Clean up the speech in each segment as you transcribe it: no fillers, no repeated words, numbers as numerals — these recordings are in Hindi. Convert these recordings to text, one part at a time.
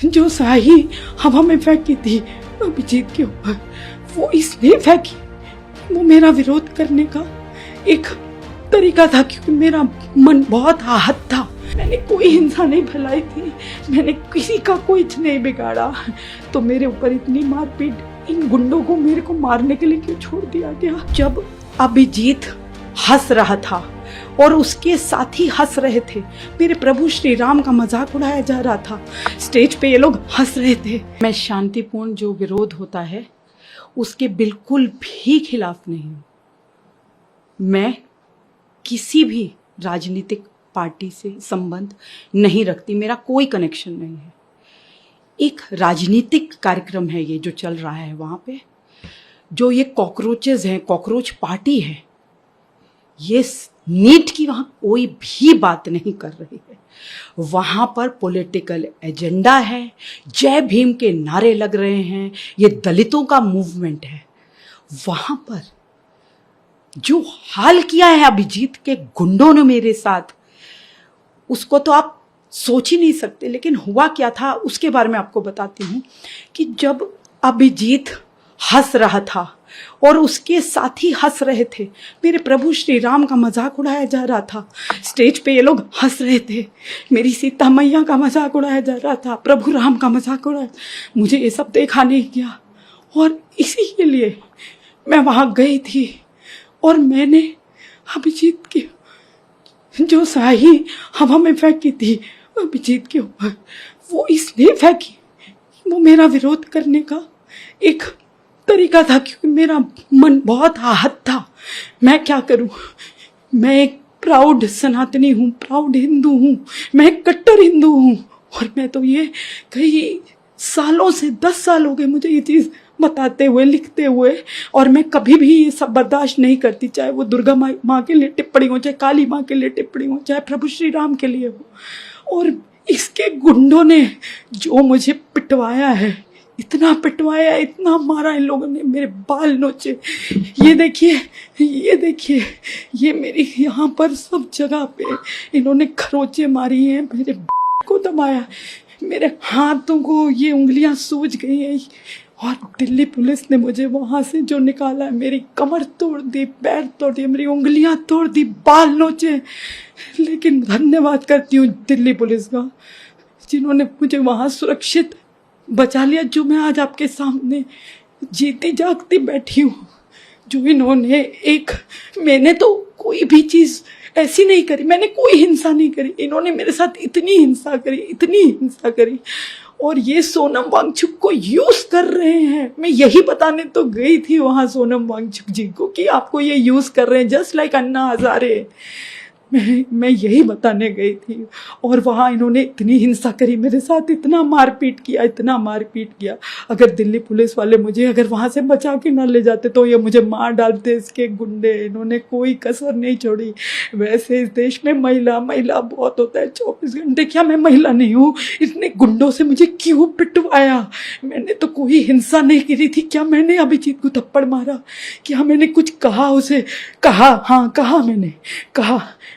जो स्याही हवा में फेंकी थी अभिजीत के ऊपर, वो इसलिए फेंकी, वो मेरा विरोध करने का एक तरीका था, क्योंकि मेरा मन बहुत आहत था। मैंने कोई हिंसा नहीं फैलाई थी, मैंने किसी का कुछ नहीं बिगाड़ा, तो मेरे ऊपर इतनी मारपीट, इन गुंडों को मेरे को मारने के लिए क्यों छोड़ दिया गया? जब अभिजीत हंस रहा था और उसके साथी हंस रहे थे, मेरे प्रभु श्री राम का मजाक उड़ाया जा रहा था, स्टेज पे ये लोग हंस रहे थे। मैं शांतिपूर्ण जो विरोध होता है उसके बिल्कुल भी खिलाफ नहीं हूँ। मैं किसी भी राजनीतिक पार्टी से संबंध नहीं रखती, मेरा कोई कनेक्शन नहीं है। एक राजनीतिक कार्यक्रम है ये जो चल रहा है, वहाँ पे जो ये कॉकरोचेस हैं, कॉकरोच पार्टी है, ये नीट की वहाँ कोई भी बात नहीं कर रही है। वहाँ पर पॉलिटिकल एजेंडा है, जय भीम के नारे लग रहे हैं, ये दलितों का मूवमेंट है। वहाँ पर जो हाल किया है अभिजीत के गुंडों ने मेरे साथ, उसको तो आप सोच ही नहीं सकते। लेकिन हुआ क्या था उसके बारे में आपको बताती हूँ कि जब अभिजीत हंस रहा था और उसके साथी हंस रहे थे, मेरे प्रभु श्री राम का मजाक उड़ाया जा रहा था, स्टेज पे ये लोग हंस रहे थे, मेरी सीता मैया का मजाक उड़ाया जा रहा था, प्रभु राम का मजाक उड़ाया, मुझे ये सब देखा नहीं गया। और इसी के लिए मैं वहाँ गई थी और मैंने अभिजीत की जो स्याही हवा में फेंकी थी अभिजीत के ऊपर, वो इसलिए फेंकी, वो मेरा विरोध करने का एक तरीका था, क्योंकि मेरा मन बहुत आहत था। मैं क्या करूं, मैं एक प्राउड सनातनी हूँ, प्राउड हिंदू हूँ, मैं एक कट्टर हिंदू हूँ। और मैं तो ये कई सालों से 10 साल हो गए मुझे ये चीज़ बताते हुए, लिखते हुए, और मैं कभी भी ये सब बर्दाश्त नहीं करती, चाहे वो दुर्गा माँ के लिए टिप्पणी हो, चाहे काली माँ के लिए टिप्पणी हो, चाहे प्रभु श्री राम के लिए हो। और इसके गुंडों ने जो मुझे पिटवाया है, इतना पिटवाया, इतना मारा इन लोगों ने, मेरे बाल नोचे। ये देखिए, ये देखिए, ये मेरी यहाँ पर सब जगह पे इन्होंने खरोचे मारी हैं, मेरे को दबाया, मेरे हाथों को ये उंगलियां सूज गई हैं। और दिल्ली पुलिस ने मुझे वहाँ से जो निकाला है, मेरी कमर तोड़ दी, पैर तोड़ दिए, मेरी उंगलियां तोड़ दी, बाल नोचे। लेकिन धन्यवाद करती हूँ दिल्ली पुलिस का, जिन्होंने मुझे वहाँ सुरक्षित बचा लिया, जो मैं आज आपके सामने जीती जागती बैठी हूँ। जो इन्होंने मैंने तो कोई भी चीज़ ऐसी नहीं करी, मैंने कोई हिंसा नहीं करी, इन्होंने मेरे साथ इतनी हिंसा करी, इतनी हिंसा करी। और ये सोनम वांगचुक को यूज कर रहे हैं। मैं यही बताने तो गई थी वहां सोनम वांगचुक जी को कि आपको ये यूज कर रहे हैं, जस्ट लाइक अन्ना हजारे। मैं यही बताने गई थी, और वहाँ इन्होंने इतनी हिंसा करी मेरे साथ, इतना मारपीट किया, इतना मारपीट किया। अगर दिल्ली पुलिस वाले मुझे अगर वहाँ से बचा के ना ले जाते तो ये मुझे मार डालते, इसके गुंडे। इन्होंने कोई कसर नहीं छोड़ी। वैसे इस देश में महिला बहुत होता है 24 घंटे, क्या मैं महिला नहीं हूँ? इतने गुंडों से मुझे क्यों पिटवाया? मैंने तो कोई हिंसा नहीं करी थी। क्या मैंने अभिजीत को थप्पड़ मारा? क्या मैंने कुछ कहा उसे? कहा, हाँ कहा,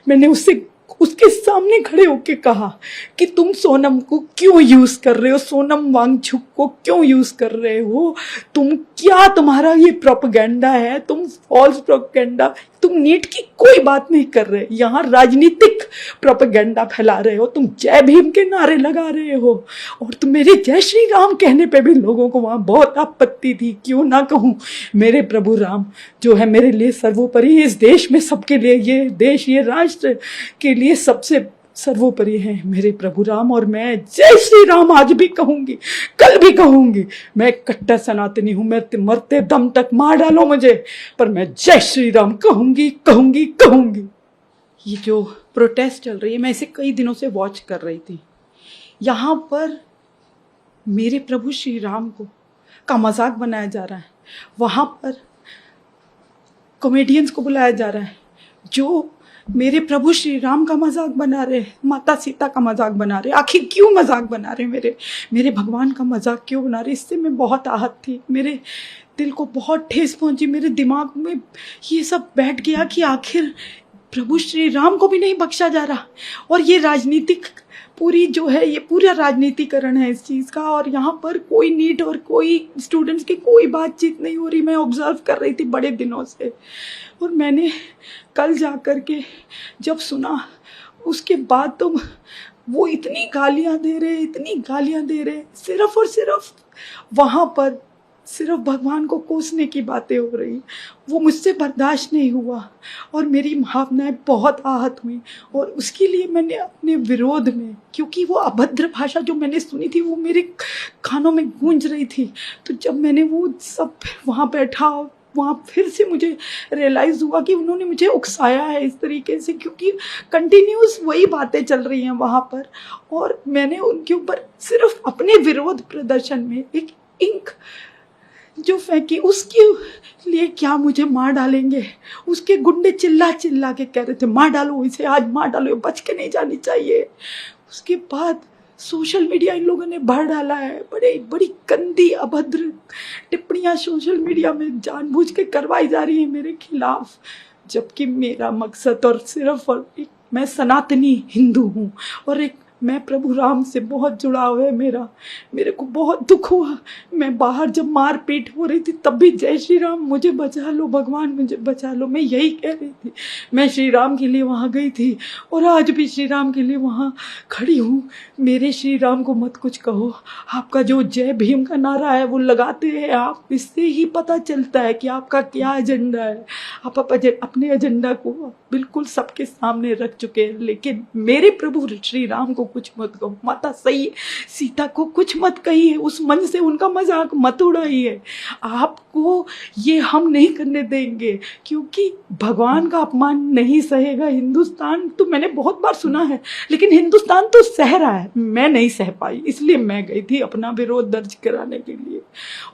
मैंने उसके सामने खड़े होके कहा कि तुम सोनम को क्यों यूज कर रहे हो, सोनम वांगचुक को क्यों यूज कर रहे हो, तुम्हारा ये प्रोपेगेंडा है, तुम फॉल्स प्रोपेगेंडा, तुम नीट की कोई बात नहीं कर रहे, यहाँ राजनीतिक प्रोपेगेंडा फैला रहे हो, तुम जय भीम के नारे लगा रहे हो। और तुम मेरे जय श्री राम कहने पे भी लोगों को वहाँ बहुत आपत्ति थी। क्यों ना कहूँ, मेरे प्रभु राम जो है मेरे लिए सर्वोपरि, इस देश में सबके लिए, ये देश, ये राष्ट्र के लिए सबसे सर्वोपरि है मेरे प्रभु राम। और मैं जय श्री राम आज भी कहूंगी, कल भी कहूंगी। मैं कट्टर सनातनी हूं, मैं मरते दम तक मार डालो मुझे, पर मैं जय श्री राम कहूंगी, कहूंगी, कहूंगी। ये जो प्रोटेस्ट चल रही है, मैं इसे कई दिनों से वॉच कर रही थी। यहाँ पर मेरे प्रभु श्री राम का मजाक बनाया जा रहा है, वहाँ पर कॉमेडियंस को बुलाया जा रहा है जो मेरे प्रभु श्री राम का मजाक बना रहे, माता सीता का मजाक बना रहे। आखिर क्यों मजाक बना रहे? मेरे भगवान का मजाक क्यों बना रहे? इससे मैं बहुत आहत थी, मेरे दिल को बहुत ठेस पहुंची, मेरे दिमाग में ये सब बैठ गया कि आखिर प्रभु श्री राम को भी नहीं बख्शा जा रहा। और ये राजनीतिक पूरी जो है ये पूरा राजनीतिकरण है इस चीज़ का। और यहाँ पर कोई नीट और कोई स्टूडेंट्स की कोई बातचीत नहीं हो रही। मैं ऑब्जर्व कर रही थी बड़े दिनों से, और मैंने कल जा कर के जब सुना, उसके बाद तो वो इतनी गालियाँ दे रहे, सिर्फ और सिर्फ वहाँ पर सिर्फ भगवान को कोसने की बातें हो रही। वो मुझसे बर्दाश्त नहीं हुआ और मेरी भावनाएं बहुत आहत हुई। और उसके लिए मैंने अपने विरोध में, क्योंकि वो अभद्र भाषा जो मैंने सुनी थी वो मेरे कानों में गूंज रही थी, तो जब मैंने वो सब वहाँ बैठा, वहाँ फिर से मुझे रियलाइज़ हुआ कि उन्होंने मुझे उकसाया है इस तरीके से, क्योंकि कंटिन्यूस वही बातें चल रही हैं वहाँ पर। और मैंने उनके ऊपर सिर्फ अपने विरोध प्रदर्शन में एक इंक जो फेंकी, उसके लिए क्या मुझे मार डालेंगे। उसके गुंडे चिल्ला चिल्ला के कह रहे थे मार डालो इसे, आज मार डालो, बच के नहीं जानी चाहिए। उसके बाद सोशल मीडिया इन लोगों ने भर डाला है, बड़ी गंदी अभद्र टिप्पणियां सोशल मीडिया में जानबूझ के करवाई जा रही है मेरे खिलाफ। जबकि मेरा मकसद और सिर्फ और एक, मैं सनातनी हिंदू हूँ और एक मैं प्रभु राम से बहुत जुड़ाव है मेरा। मेरे को बहुत दुख हुआ, मैं बाहर जब मार पीट हो रही थी तब भी जय श्री राम, मुझे बचा लो भगवान, मुझे बचा लो, मैं यही कह रही थी। मैं श्री राम के लिए वहाँ गई थी और आज भी श्री राम के लिए वहाँ खड़ी हूँ। मेरे श्री राम को मत कुछ कहो। आपका जो जय भीम का नारा है वो लगाते हैं आप, इससे ही पता चलता है कि आपका क्या एजेंडा है। आप अपने एजेंडा को बिल्कुल सबके सामने रख चुके हैं, लेकिन मेरे प्रभु श्री राम को कुछ मत कहो। माता सही सीता को कुछ मत कहिए, उस मन से उनका मजाक मत उड़ाइए। आपको ये हम नहीं करने देंगे, क्योंकि भगवान का अपमान नहीं सहेगा हिंदुस्तान। तो मैंने बहुत बार सुना है, लेकिन हिंदुस्तान तो सह रहा है, मैं नहीं सह पाई, इसलिए मैं गई थी अपना विरोध दर्ज कराने के लिए।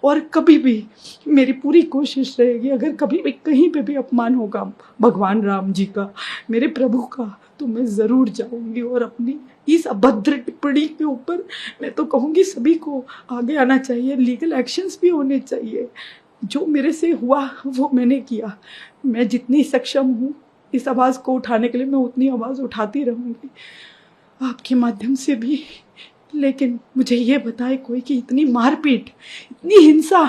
और कभी भी मेरी पूरी कोशिश रहेगी, अगर कभी भी कहीं पे भी अपमान होगा भगवान राम जी का, मेरे प्रभु का, तो मैं ज़रूर जाऊंगी और अपनी इस अभद्र टिप्पणी के ऊपर मैं तो कहूँगी सभी को आगे आना चाहिए, लीगल एक्शंस भी होने चाहिए। जो मेरे से हुआ वो मैंने किया। मैं जितनी सक्षम हूँ इस आवाज़ को उठाने के लिए, मैं उतनी आवाज़ उठाती रहूँगी आपके माध्यम से भी। लेकिन मुझे ये बताए कोई कि इतनी मारपीट, इतनी हिंसा,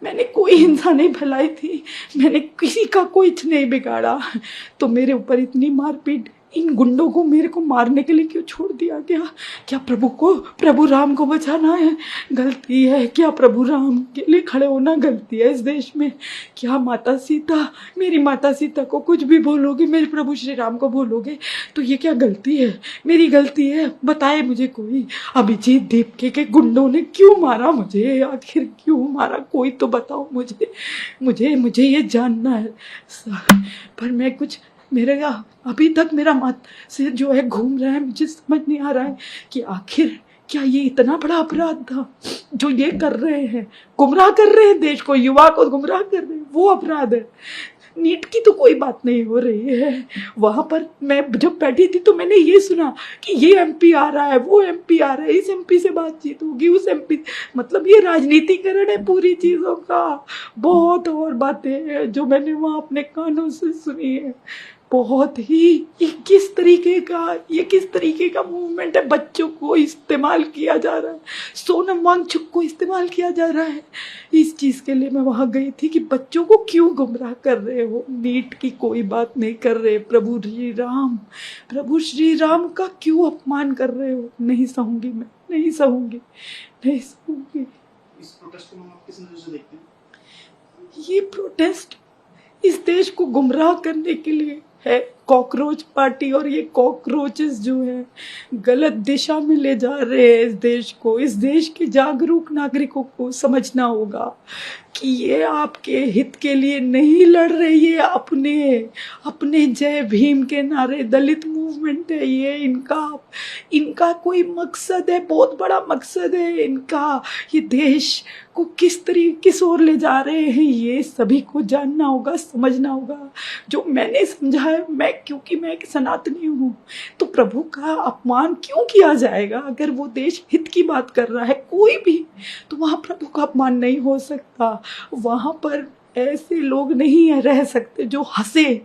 मैंने कोई हिंसा नहीं फैलाई थी, मैंने किसी का कुछ नहीं बिगाड़ा, तो मेरे ऊपर इतनी मारपीट, इन गुंडों को मेरे को मारने के लिए क्यों छोड़ दिया गया? क्या प्रभु राम को बचाना है गलती है? क्या प्रभु राम के लिए खड़े होना गलती है इस देश में? क्या माता सीता, मेरी माता सीता को कुछ भी बोलोगे, मेरे प्रभु श्री राम को बोलोगे, तो ये क्या गलती है? मेरी गलती है? बताए मुझे कोई। अभिजीत दीपके के गुंडों ने क्यों मारा मुझे? आखिर क्यों मारा? कोई तो बताओ मुझे ये जानना है। पर मैं कुछ, मेरे अभी तक मेरा मत सिर जो है घूम रहा है, मुझे समझ नहीं आ रहा है कि आखिर क्या ये इतना बड़ा अपराध था जो ये कर रहे हैं, गुमराह कर रहे हैं देश को, युवा को गुमराह कर रहे हैं, वो अपराध है। नीट की तो कोई बात नहीं हो रही है। वहां पर मैं जब बैठी थी तो मैंने ये सुना कि ये एमपी आ रहा है, वो एमपी आ रहा है, इस एमपी से बातचीत होगी, उस एमपी, मतलब ये राजनीतिकरण है पूरी चीजों का। बहुत और बातें हैं जो मैंने वहां अपने कानों से सुनी है। बहुत ही ये किस तरीके का मूवमेंट है? बच्चों को इस्तेमाल किया जा रहा है, सोनम वांगचुक को इस्तेमाल किया जा रहा है इस चीज के लिए। मैं वहां गई थी कि बच्चों को क्यों गुमराह कर रहे हो? नीट की कोई बात नहीं कर रहे, प्रभु श्री राम का क्यों अपमान कर रहे हो? नहीं सहूंगी मैं, नहीं सहूंगी। इस प्रोटेस्ट को आप किस नजर से देखते हैं? ये प्रोटेस्ट इस देश को गुमराह करने के लिए है, कॉकरोच पार्टी, और ये कॉकरोचेस जो है गलत दिशा में ले जा रहे हैं इस देश को। इस देश के जागरूक नागरिकों को समझना होगा कि ये आपके हित के लिए नहीं लड़ रही है, अपने जय भीम के नारे, दलित मूवमेंट है ये, इनका कोई मकसद है, बहुत बड़ा मकसद है इनका। ये देश को किस ओर ले जा रहे हैं ये सभी को जानना होगा, समझना होगा। जो मैंने समझा है, क्योंकि मैं एक सनातनी हूँ, तो प्रभु का अपमान क्यों किया जाएगा? अगर वो देश हित की बात कर रहा है कोई भी, तो वहाँ प्रभु का अपमान नहीं हो सकता। वहाँ पर ऐसे लोग नहीं रह सकते जो हंसे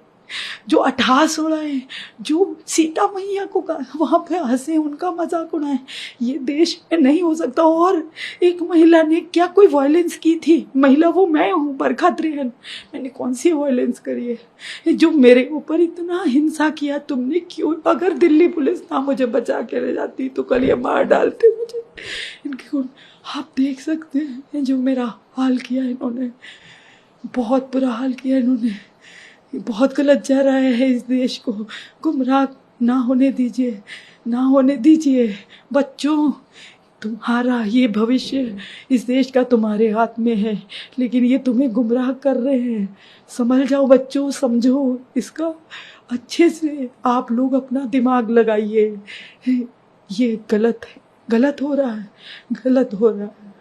जो अट्टहास हो रहे हैं, जो सीता मैया को वहाँ पे हंसे, उनका मजाक उड़ाए, ये देश में नहीं हो सकता। और एक महिला ने क्या कोई वायलेंस की थी? महिला वो मैं हूँ, बरखा त्रिहन। मैंने कौन सी वायलेंस करी है जो मेरे ऊपर इतना हिंसा किया तुमने? क्यों? अगर दिल्ली पुलिस ना मुझे बचा के ले जाती तो कल ये मार डालते मुझे। इनके आप देख सकते हैं जो मेरा हाल किया इन्होंने, बहुत बुरा हाल किया इन्होंने। बहुत गलत जा रहा है इस देश को, गुमराह ना होने दीजिए, ना होने दीजिए। बच्चों, तुम्हारा ये भविष्य इस देश का तुम्हारे हाथ में है, लेकिन ये तुम्हें गुमराह कर रहे हैं। समझ जाओ बच्चों, समझो इसका अच्छे से। आप लोग अपना दिमाग लगाइए। ये गलत है, गलत हो रहा है, गलत हो रहा है।